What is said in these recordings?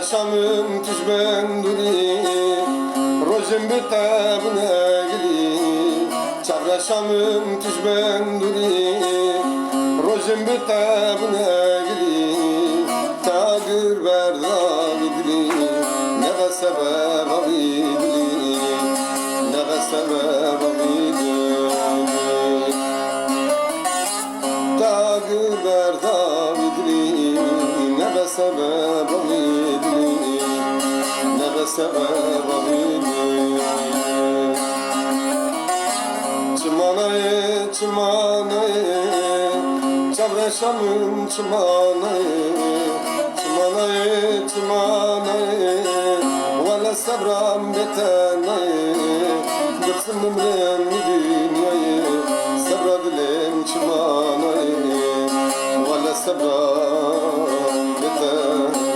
Çavraşamın tüjben duri Rojim bitabına gili Çavraşamın tüjben duri Rojim bitabına gili Tagir verdavi dili Neve sebeb avi dili Neve sebeb avi dili Tagir verdavi dili Neve sebeb avi sebep avidim Çımanaye, çımanaye Çavraşamın çımanaye Çımanaye, çımanaye Valla sabram betenaye Bıksın ömrem dünyayı Sabra dilem çımanaye Valla sabram betenaye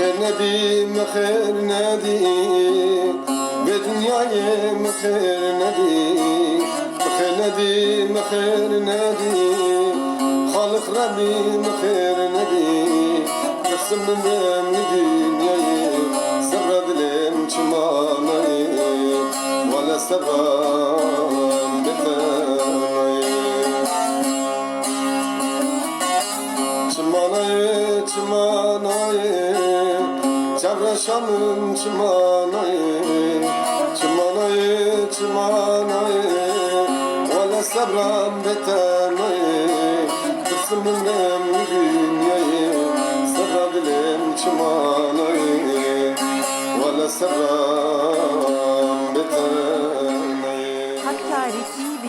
مخير نبي مخير نادي بدنياي مخير نادي مخير نادي مخير نادي خالق ربي مخير نادي قسم من دنياي سر دلم çماناي ولا سبان بتاي çماناي çماناي Çavraşamın çımanaye Çımanaye, çımanaye Valla sabram betenaye Kısmın emri dünyayı Sabra dilem çımanaye Valla sabram betenaye Hakkari TV